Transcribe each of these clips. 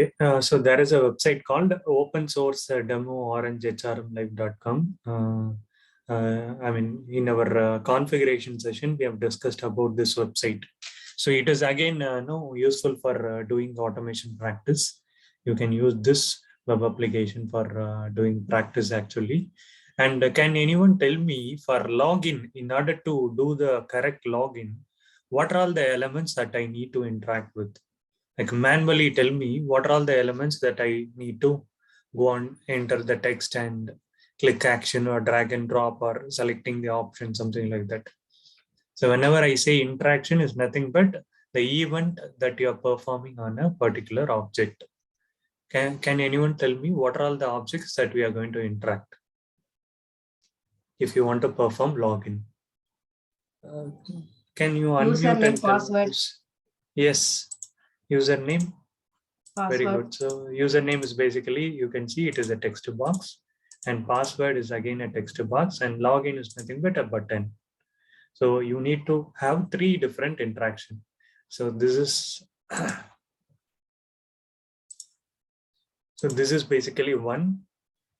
Okay, so there is a website called open source demo orangehrmlive.com. I mean, in our configuration session, we have discussed about this website. So it is again no useful for doing automation practice. You can use this web application for doing practice actually. And can anyone tell me for login, in order to do the correct login, what are all the elements that I need to interact with? Like manually tell me what are all the elements that I need to go and enter the text and click action or drag and drop or selecting the option, something like that. So whenever I say interaction is nothing but the event that you are performing on a particular object. Can anyone tell me what are all the objects that we are going to interact if you want to perform login? Can you unmute Username, and tell password. me? Yes, username. Password. Very good. So username is basically, you can see it is a text box, and password is again a text box, and login is nothing but a button. So you need to have three different interaction. So this is so this is basically one,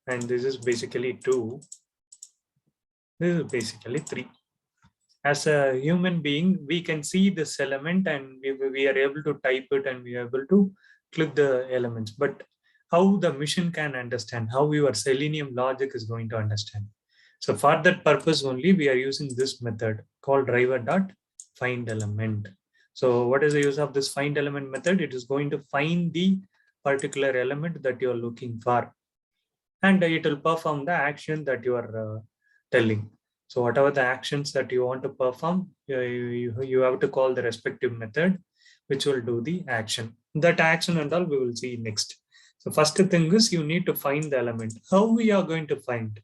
and this is basically two. This is basically three. As a human being, we can see this element and we are able to type it and we are able to click the elements. But how the machine can understand, how your Selenium logic is going to understand. So for that purpose only, we are using this method called driver.findElement. So what is the use of this find element method? It is going to find the particular element that you are looking for, and it will perform the action that you are telling. So whatever the actions that you want to perform, you have to call the respective method, which will do the action. That action and all we will see next. So first thing is you need to find the element. How we are going to find?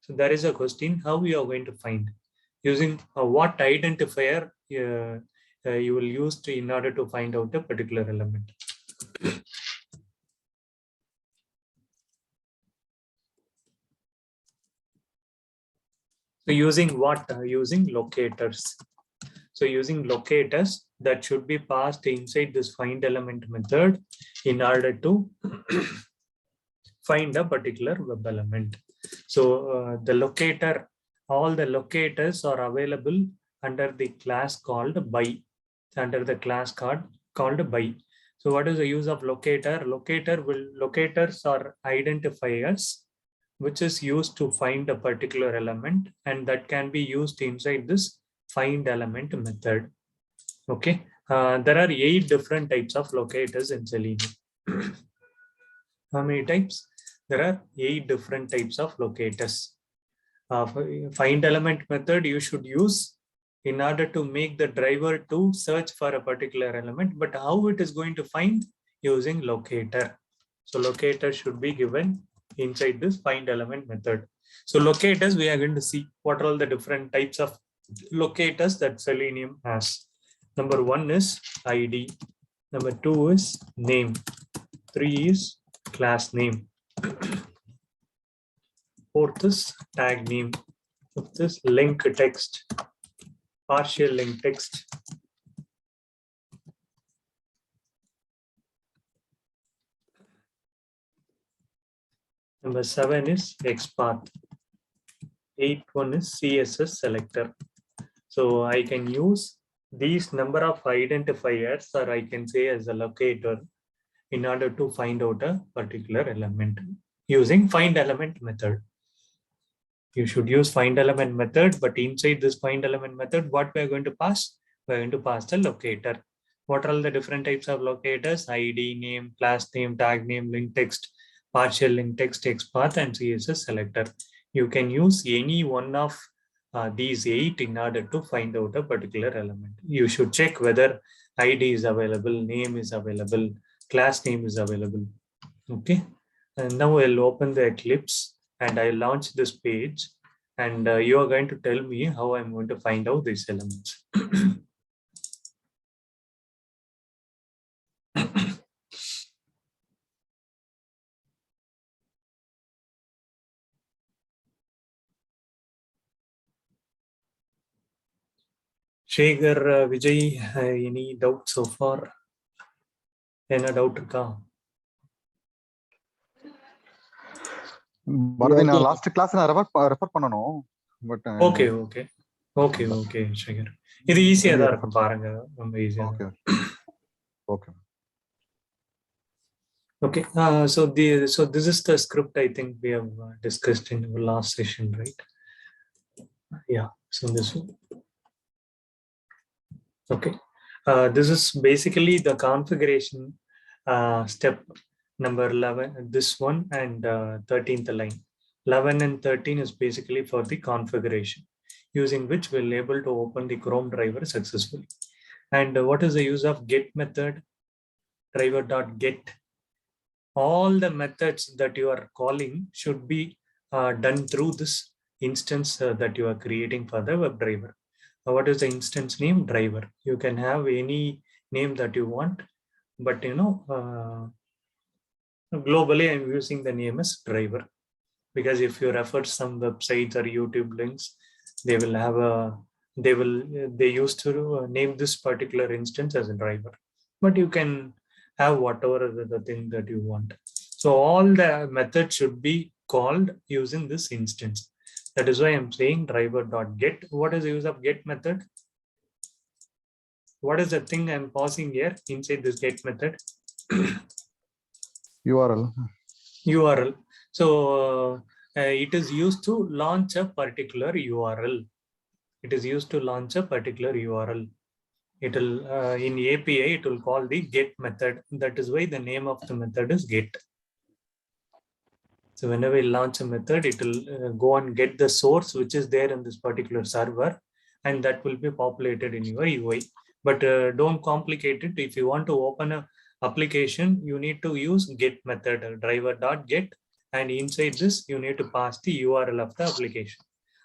So there is a question, how we are going to find? Using what identifier you will use in order to find out a particular element. So using what? Using locators. So using locators that should be passed inside this find element method in order to find a particular web element. So the locator, all the locators are available under the class called by, under the class called by. So what is the use of locator? Locators are identifiers which is used to find a particular element, and that can be used inside this find element method. Okay, there are 8 different types of locators in Selenium. How many types? There are 8 different types of locators. Find element method you should use in order to make the driver to search for a particular element, but how it is going to find? Using locator. So locator should be given inside this find element method. So locators, we are going to see what are all the different types of locators that Selenium has. Number 1 is ID. Number 2 is name. 3 is class name. 4th is tag name. 5th is link text, partial link text. Number 7 is XPath. 8th one is CSS selector. So I can use these number of identifiers, or I can say as a locator, in order to find out a particular element using find element method. You should use find element method, but inside this find element method, what we are going to pass? We are going to pass the locator. What are all the different types of locators? ID, name, class name, tag name, link text, partial link text, XPath, and CSS selector. You can use any one of these 8 in order to find out a particular element. You should check whether ID is available, name is available, class name is available. Okay, and now I'll open the Eclipse and I'll launch this page, and you are going to tell me how I'm going to find out these elements. Shekhar, Vijay, any doubt so far? Any doubt? Bharathi, நான் last class நான் refer பண்ணனும். But okay okay okay okay Sekar, இது ஈஸியா தான் இருக்கும் பாருங்க, ரொம்ப ஈஸியா. Okay okay okay. So this is the script I think we have discussed in the last session, right? Yeah, so this one. Okay, this is basically the configuration step number 11, this one, and 13th line. 11 and 13 is basically for the configuration, using which we'll able to open the Chrome driver successfully. And what is the use of get method? Driver.get. All the methods that you are calling should be done through this instance that you are creating for the web driver. What is the instance name? Driver. You can have any name that you want, but globally I'm using the name as driver, because if you refer some websites or YouTube links, they will have they used to name this particular instance as a driver, but you can have whatever the thing that you want. So all the methods should be called using this instance. That is why I'm saying driver.get. What is the use of get method? What is the thing I'm passing here inside this get method? URL. So it is used to launch a particular URL. It is used to launch a particular URL. It will in API it will call the get method. That is why the name of the method is get. So whenever you launch a method, it will go and get the source which is there in this particular server, and that will be populated in your UI. But don't complicate it. If you want to open a application, you need to use get method, driver.get, and inside this you need to pass the URL of the application.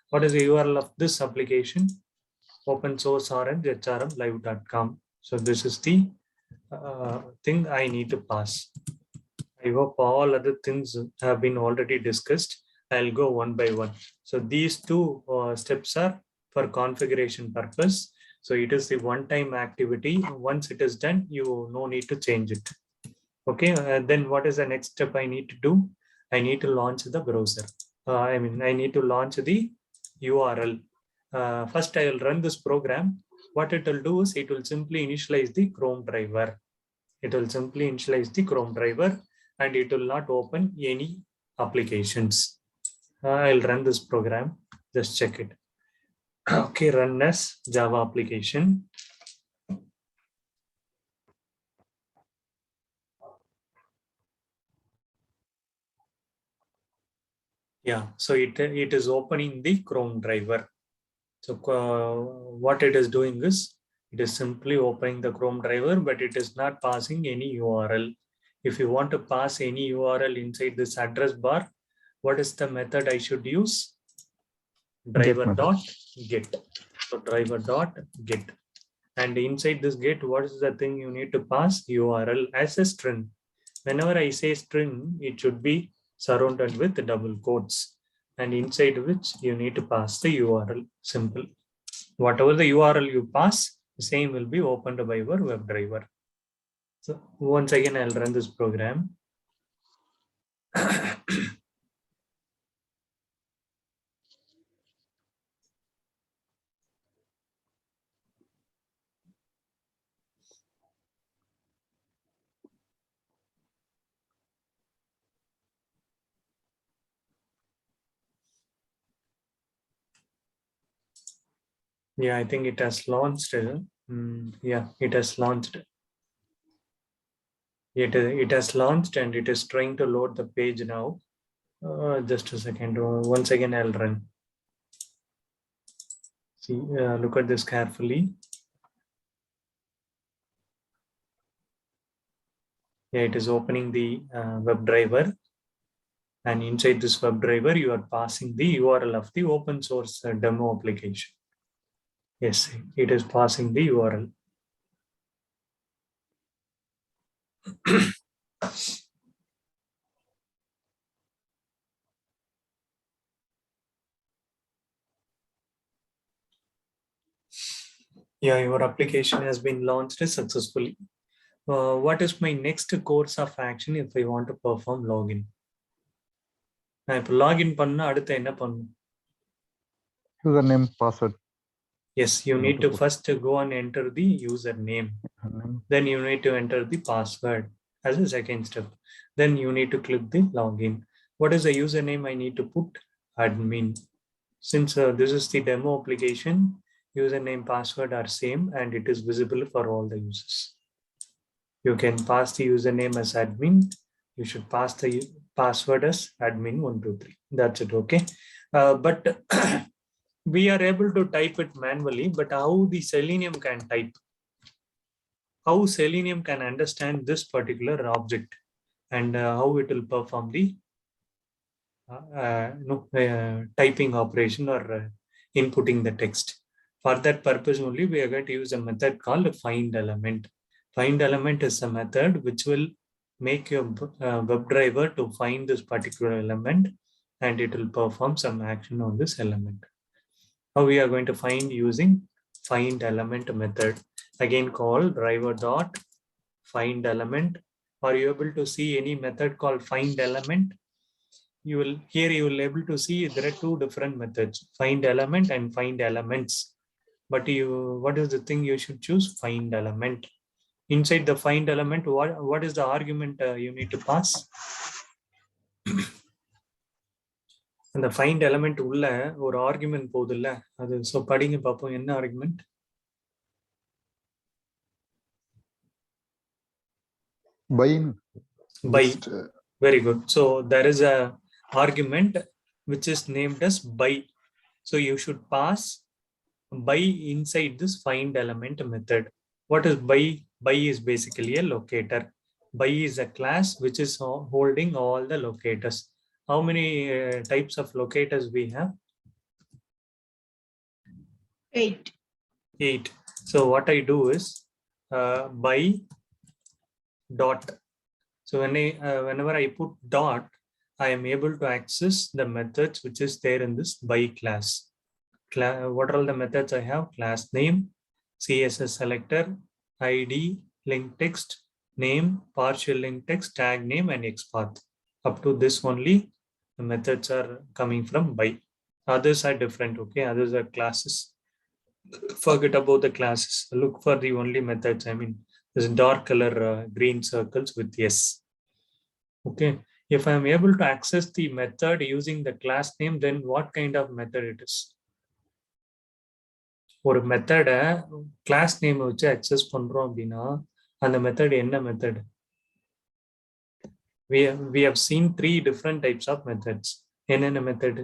What is the URL of this application? Open source orange hrmlive.com. So this is the thing I need to pass. I hope all other things have been already discussed. I'll go one by one. So these two steps are for configuration purpose. So it is the one-time activity. Once it is done, you no need to change it. Okay, then what is the next step I need to do? I need to launch the browser. I need to launch the URL. First, I will run this program. What it will do is it will simply initialize the Chrome driver. It will simply initialize the Chrome driver, and it will not open any applications. I'll run this program. Just check it. Okay, run as Java application. Yeah, so it is opening the Chrome driver. So what it is doing is it is simply opening the Chrome driver, but it is not passing any URL. If you want to pass any URL inside this address bar, what is the method I should use? Driver.get. So driver.get. And inside this get, what is the thing you need to pass? URL as a string. Whenever I say string, it should be surrounded with double quotes, and inside which you need to pass the URL. Simple. Whatever the URL you pass, the same will be opened by your web driver. So once again, I'll run this program. Yeah, I think it has launched. Yeah, it has launched. It has launched and it is trying to load the page now. Just a second. Once again, I'll run. See, look at this carefully. Yeah, it is opening the web driver, and inside this web driver, you are passing the URL of the open source demo application. Yes, it is passing the URL. Yeah, your application has been launched successfully. What is my next course of action if I want to perform login? நான் இப்போ login பண்ணா அடுத்து என்ன பண்ணணும்? username, password. Yes, you You need need to to put. first go and enter the username. Username. Then you need to enter the password as a second step. Then you need to click the login. What is the username I need to put? Admin. Since this is the demo application, username, password are same and it is visible for all the users. You can pass the username as admin. You should pass the password as admin123. That's it, okay? But we are able to type it manually, but how the Selenium can type? How Selenium can understand this particular object and how it will perform the typing operation or inputting the text. For that purpose only, we are going to use a method called find element. Find element is a method which will make your WebDriver to find this particular element and it will perform some action on this element. Now we are going to find using find element method, again called driver dot find element. Are you able to see any method called find element? You will able to see there are two different methods, find element and find elements. But what is the thing you should choose? Find element. Inside the find element, what is the argument you need to pass? அந்த find element உள்ள ஒரு argument போகுதுல்ல, அது so படிங்க பாப்போம் என்ன argument? By. Very good. So there is a argument which is named as by. So you should pass by inside this find element method. What is by? By is basically a locator. By is a class which is holding all the locators. How many types of locators we have? 8. 8. So what I do is by dot. So whenever I put dot, I am able to access the methods which is there in this by class. What are all the methods I have? Class name, CSS selector, ID, link text, name, partial link text, tag name, and XPath. Up to this only, the methods are coming from by. Others are different, okay? Others are classes. Forget about the classes. Look for the only methods. I mean, this dark color green circles with yes. Okay. If I am able to access the method using the class name, then what kind of method it is? ஒரு மெத்தடை class name வச்சு access பண்றோம் அப்படின்னா அந்த method என்ன method? we have seen 3 different types of methods. என்னென்ன method?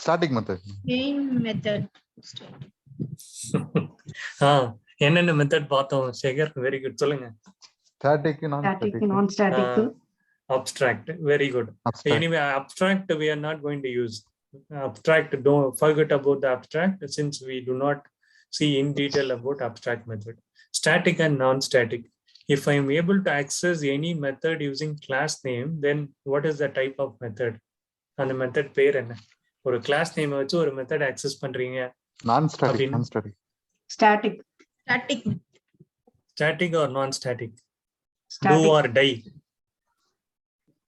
static method. Main method. என்னென்ன method பார்த்தோம் சேகர்? வெரி குட், சொல்லுங்க. Static, non-static. Abstract, very good. Anyway, abstract we are not going to use. Abstract, don't forget about the abstract since we do not see in detail about abstract method. Static and non-static. If I am able to access any method using class name, then what is the type of method? And the method பேர் என்ன? ஒரு class name வச்சு ஒரு method access பண்றீங்க. Non-static. Static or non-static? Static. Do or die?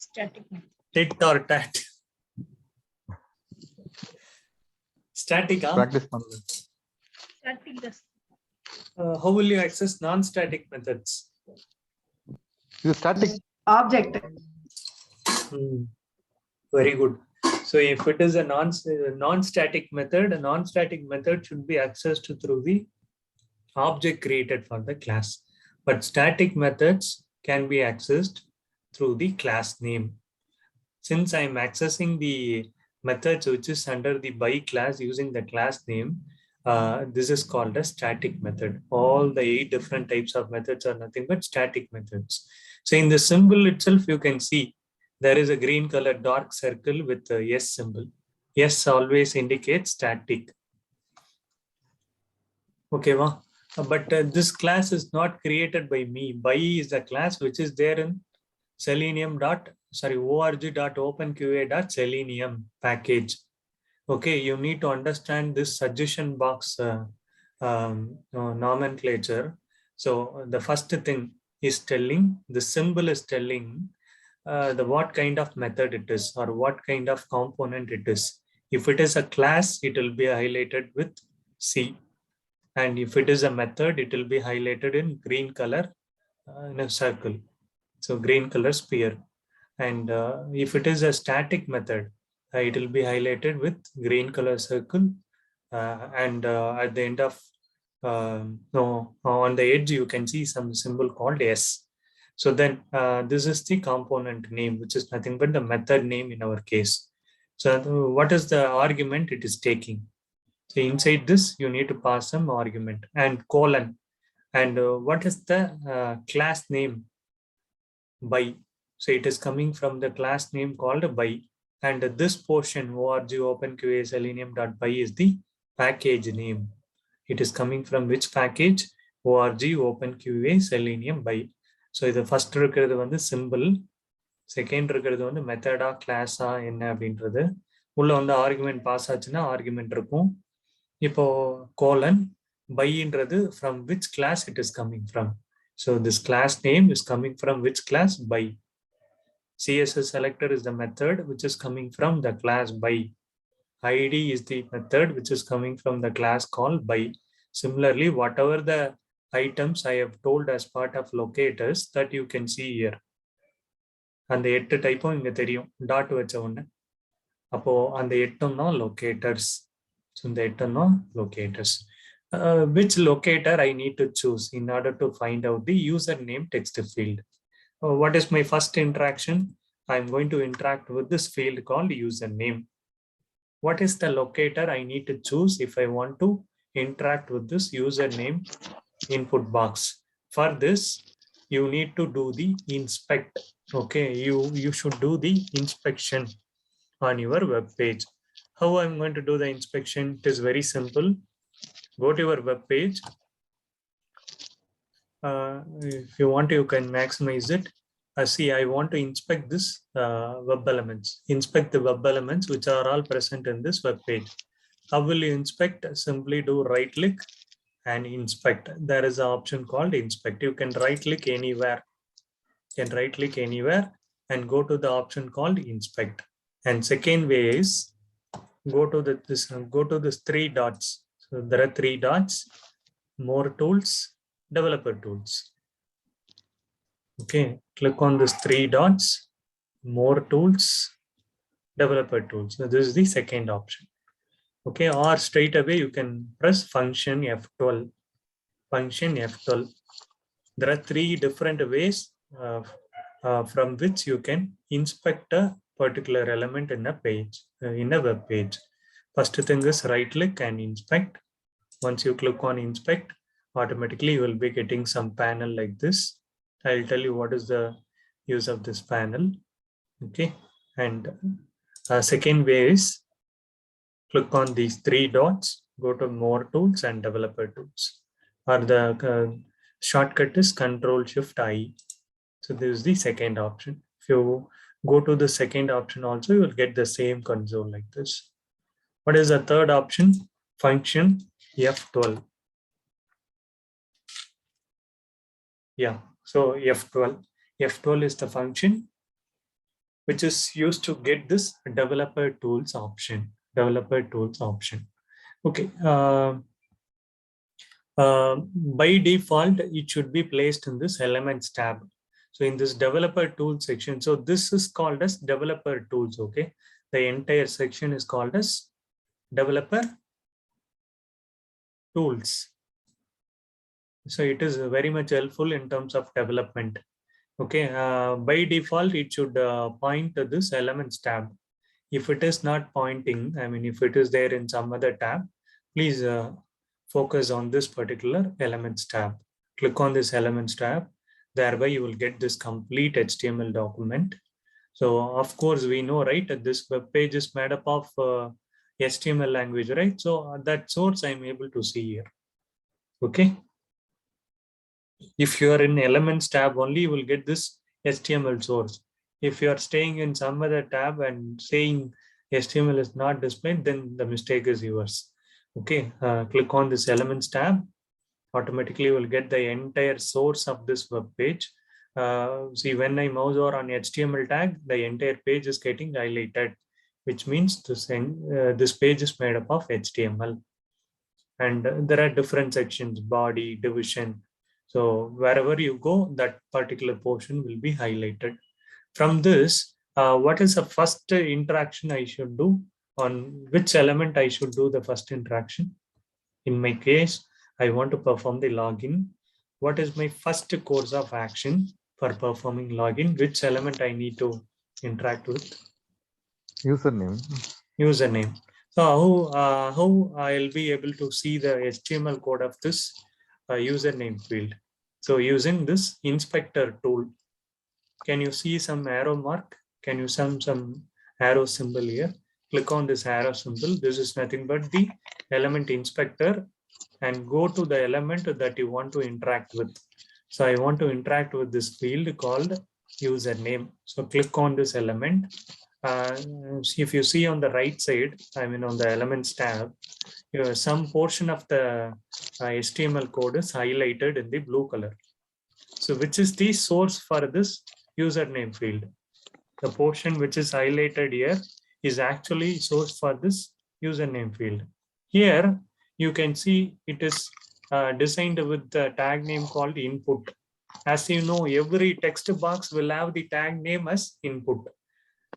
Static. Tit or tat? Static. Practice பண்ணு. Static. How will you access non-static methods? இது static. Object. Very good. So if it is a non-static method, a non-static method should be accessed through the object created for the class. But static methods can be accessed through the class name. Since I am accessing the methods which is under the by class using the class name, this is called a static method. All the 8 different types of methods are nothing but static methods. So in the symbol itself, you can see there is a green color dark circle with the yes symbol. Yes always indicates static. Okay, wow. But this class is not created by me. By is a class which is there in org.openqa.selenium package. Okay, you need to understand this suggestion box nomenclature. So the first thing is telling, the symbol is telling the what kind of method it is or what kind of component it is. If it is a class, it will be highlighted with C. And if it is a method, it will be highlighted in green color in a circle. So green color sphere. And if it is a static method, it will be highlighted with green color circle. And at the end of, no, on the edge, you can see some symbol called S. So then this is the component name, which is nothing but the method name in our case. So what is the argument it is taking? So inside this, you need to pass some argument and colon. And what is the class name? By. So it is coming from the class name called by. And this portion org openqa selenium.py is the package name. It is coming from which package? org openqa selenium by. So the first இருக்கிறது வந்து symbol, second இருக்கிறது வந்து மெத்தடா கிளாஸா என்ன அப்படின்றது. உள்ள வந்து argument pass ஆச்சுன்னா ஆர்குமெண்ட் இருக்கும். இப்போ colon பைன்றது from which class it is coming from. So this class name is coming from which class? By. CSS selector is the method which is coming from the class by. ID is the method which is coming from the class called by. Similarly, whatever the items I have told as part of locators that you can see here. அந்த 8 டைப்பும் இங்க தெரியும் dot வச்ச உடனே. அப்போ அந்த 8 தான் லொகேட்டர்ஸ். So இந்த 8 தான் லொகேட்டர்ஸ். Which locator I need to choose in order to find out the username text field? What is my first interaction? I'm going to interact with this field called username. What is the locator I need to choose if I want to interact with this username input box? For this, you need to do the inspect. Okay, you should do the inspection on your web page. How I'm going to do the inspection? It is very simple. Go to your web page. If you want, you can maximize it. See, I want to inspect this web elements. Inspect the web elements which are all present in this web page. How will you inspect? Simply do right click and inspect. There is an option called inspect. You can right click anywhere. You can right click anywhere and go to the option called inspect. And second way is go to this 3 dots. So there are 3 dots. More tools, developer tools. Okay, click on this 3 dots, more tools, developer tools. So this is the second option. Okay, or straight away you can press function F12. Function F12. There are 3 different ways from which you can inspect a particular element in a page, in a web page. First thing is right click and inspect. Once you click on inspect, automatically you will be getting some panel like this. I'll tell you what is the use of this panel. Okay, and second way is click on these 3 dots, go to more tools and developer tools. Or the shortcut is Ctrl+Shift+I. So this is the second option. If you go to the second option also, you will get the same console like this. What is the third option? Function F12. Yeah, so F12. F12 is the function which is used to get this developer tools option. Developer tools option. Okay. By default, it should be placed in this elements tab. So in this developer tools section, so this is called as developer tools. Okay, the entire section is called as developer tools. So it is very much helpful in terms of development. Okay, by default, it should point to this elements tab. If it is not pointing, I mean, if it is there in some other tab, please focus on this particular elements tab. Click on this elements tab. Thereby, you will get this complete HTML document. So, of course, we know, right, that this web page is made up of HTML language, right? So, that source I'm able to see here. Okay. If you are in elements tab only, you will get this HTML source. If you are staying in some other tab and saying HTML is not displayed, then the mistake is yours. Okay, click on this elements tab. Automatically, you will get the entire source of this web page. See, when I mouse over on HTML tag, the entire page is getting highlighted, which means this page is made up of HTML. And there are different sections, body, division. So wherever you go, that particular portion will be highlighted. From this, what is the first interaction I should do? On which element I should do the first interaction? In my case, I want to perform the login. What is my first course of action for performing login? Which element I need to interact with? Username. Username. So how I'll be able to see the HTML code of this username field? So using this inspector tool, can you see some arrow mark? Can you some arrow symbol here? Click on this arrow symbol. This is nothing but the element inspector, and go to the element that you want to interact with. So I want to interact with this field called username. So click on this element. If you see on the right side, I mean on the elements tab, some portion of the HTML code is highlighted in the blue color. So which is the source for this username field? The portion which is highlighted here is actually source for this username field. Here you can see it is designed with the tag name called input. As you know, every text box will have the tag name as input,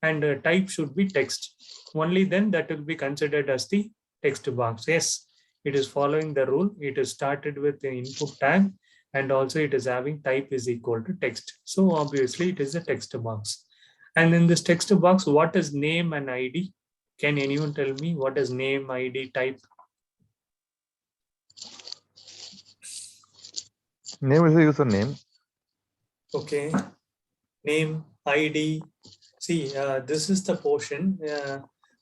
and type should be text. Only then that will be considered as the text box. Yes, it is following the rule. It is started with the input tag, and also it is having type is equal to text. So obviously it is a text box. And in this text box, what is name and ID? Can anyone tell me what is name, ID, type? Name is a username. Okay, name, ID. See, this is the portion.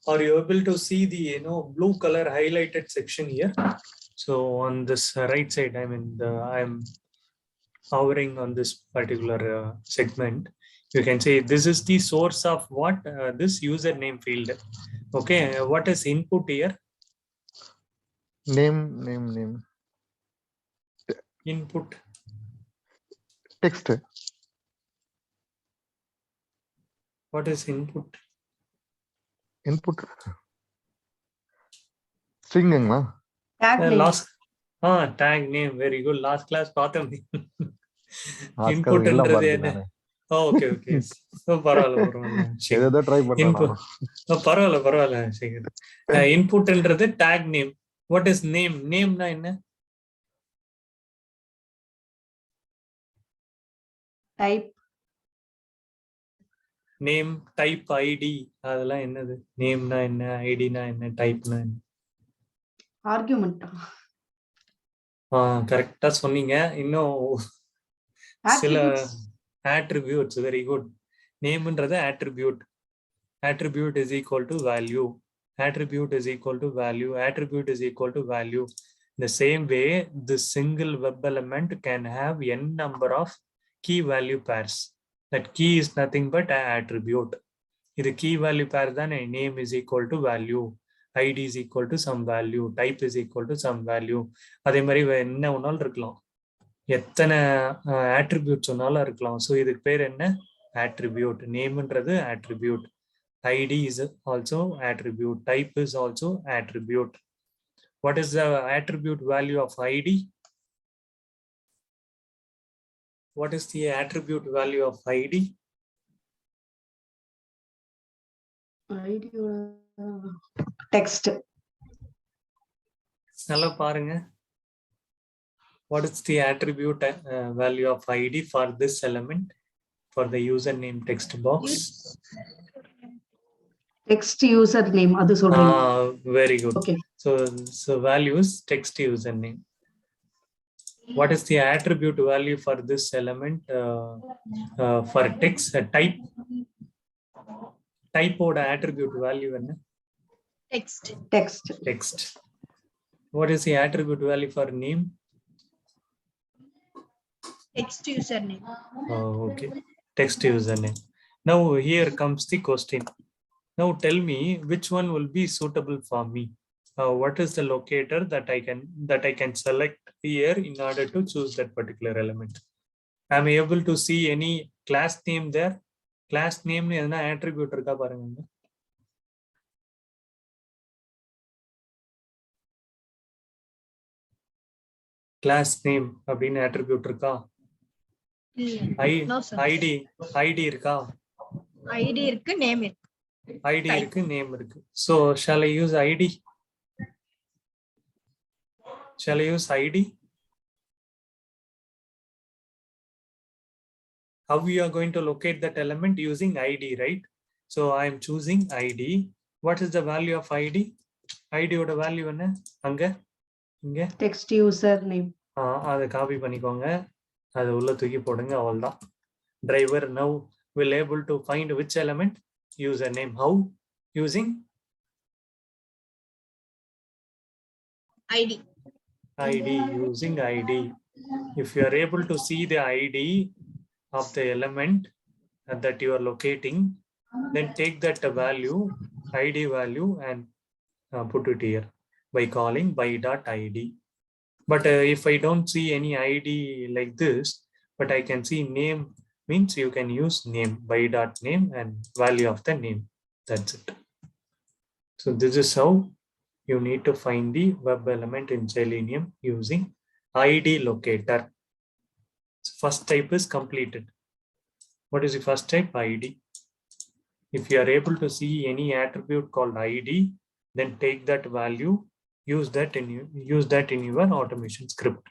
Are you able to see the blue color highlighted section here? So on this right side, I mean I'm hovering on this particular segment. You can say this is the source of what? This username field. Okay, what is input here? Name. Input. Text. What is input? Input. String. Tag name. Last tag name. Very good. Last class பார்த்தோம். Input இல்ல என்றது பாருங்க என்ன? நானு. Okay okay. பரவாயில்ல. ஏதோ try பண்ணேன் நானு. பரவாயில்ல. சரி. இன்புட் என்றது tag name. What is name? நேம்னா என்ன? Type. நேம், டைப், ஐடி அதெல்லாம் என்னது? நேம்னா என்ன, ஐடினா என்ன, டைப்னா என்ன? Argument. கரெக்டா சொன்னீங்க. இன்னும் சில Attributes. attributes. Very good. நேம்ன்றது attribute. Attribute is equal to value. Attribute is equal to value. Attribute is equal to value. In the same way, this single web element can have n number of key value pairs. That key is nothing but an attribute. This key value pair then name is equal to value, id is equal to some value, type is equal to some value. அதே மாதிரி என்ன ஒன்னாலும் இருக்கலாம், எத்தனை attributes ஒன்னாலும் இருக்கலாம். So இதுக்கு பேர் என்ன? attribute. நேம்ன்றது attribute, id is also attribute, type is also attribute. What is the attribute value of id? What is the attribute value of id? ID text. நல்லா பாருங்க. What is the attribute value of id for this element, for the username text box? Text username. அது சொல்றீங்க. Very good. Okay. So value is text username. What is the attribute value for this element for text? Type. Type oda attribute value enna? Text. What is the attribute value for name? Text username. Okay. Text username. Now here comes the question. Now tell me which one will be suitable for me. What is the locator that I can select here in order to choose that particular element? am I able to see any class name there? Class name எதனா attribute இருக்கா பாருங்க. Class name அப்படின்னு attribute இருக்கா? No, sir. ID இருக்கா? ID இருக்கு, name இருக்கு. ID இருக்கு, name இருக்கு. So shall I use ID? Shall I use ID? How we are going to locate that element using ID, right? So I am choosing ID. What is the value of ID? ID ஓட value என்ன? அங்க இங்க Text username. அதை copy பண்ணிக்கோங்க, அதை உள்ள தூக்கி போடுங்க, அவ்வளவுதான். Driver now will able to find which element? Username. How? Using ID. ID. Using ID. If you are able to see the ID of the element that you are locating, then take that value, ID value, and put it here by calling by.id. But if I don't see any ID like this, but I can see name, means you can use name, by.name and value of the name. That's it. So this is how you need to find the web element in Selenium using ID locator. So first type is completed. What is the first type? ID. If you are able to see any attribute called ID, then take that value, use that in your automation script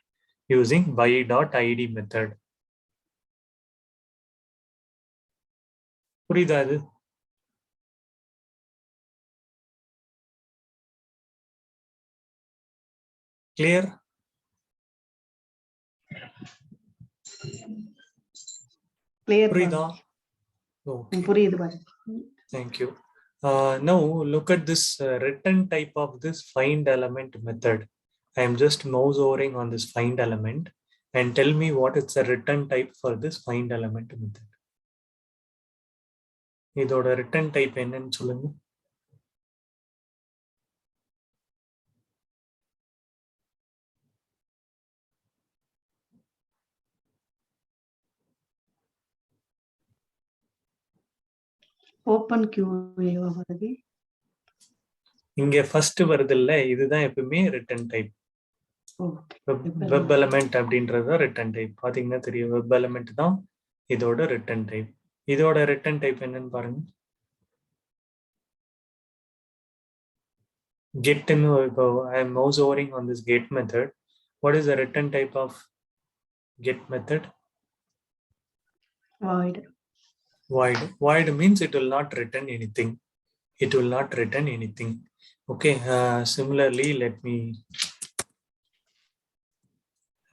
using by.id method. புரியுதா இது? Clear? Clear. புரியுதா? Okay. புரியுது பாரு. Thank you. Now look at this return type of this find element method. I am just mouse overing on this find element and tell me what is the return type for this find element method. இதோட return type என்னன்னு சொல்லுங்க. Open QA வருது. இங்க first வருது இல்ல, இதுதான் எப்பவுமே return type. Web element அப்படின்றது ரிட்டர்ன் டைப். பாத்தீங்கன்னா தெரியும், வெப் எலிமெண்ட் தான் இதோட ரிட்டர்ன் டைப். இதோட ரிட்டர்ன் டைப் என்னன்னு பாருங்க. Get in, I am mouse overing on this get method. What is the return type of get method? Void. Void. Void means it will not return anything. It will not return anything. Okay. Similarly, let me.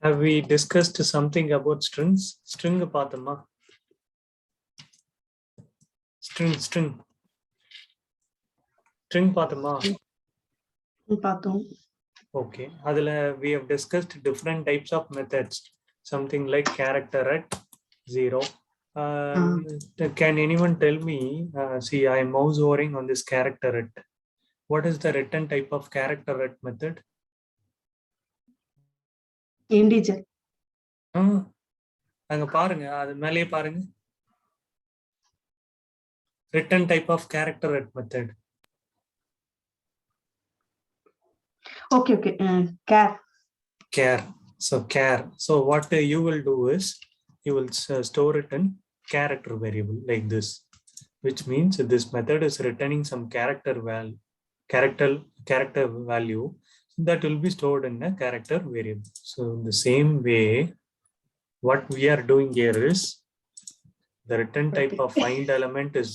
Have we discussed something about strings? String பாத்தோமா? String பாத்தோமா? பார்த்தோம். Okay. அதுல we have discussed different types of methods. Something like character at 0. Can anyone tell me? See, I am mouse overing on this character at. What is the return type of character at method? Integer. அங்க பாருங்க, அது மேலேயே பாருங்க. Return type of character at method. Okay. Char. So char. So what you will do is you will store it in character variable like this, which means this method is returning some character value that will be stored in a character variable. So in the same way, what we are doing here is the return type of find element is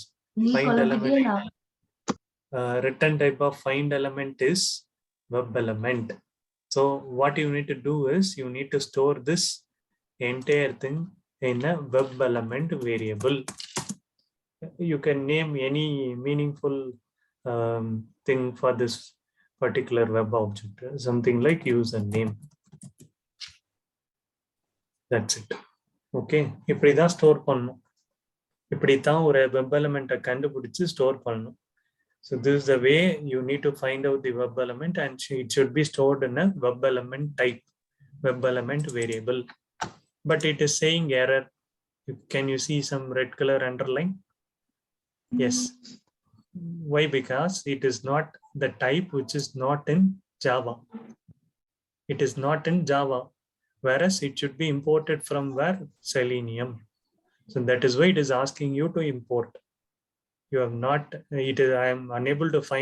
return type of find element is web element. So what you need to do is you need to store this entire thing in a web element variable. You can name any meaningful thing for this particular web object, something like username. That's it. Okay. இப்படிதான் store பண்ணணும். இப்படித்தான் ஒரு web எலிமெண்ட்டை கண்டுபிடிச்சு store பண்ணணும். So this is the way you need to find out the web element, and it should be stored in a web element type, web element variable. but it is saying error. Can you see some red color underline? Yes. Why? Because it is not the type which is not in Java. It is not in Java, whereas it should be imported from where? Selenium. So that is why it is asking you to import. You have not, I am unable to find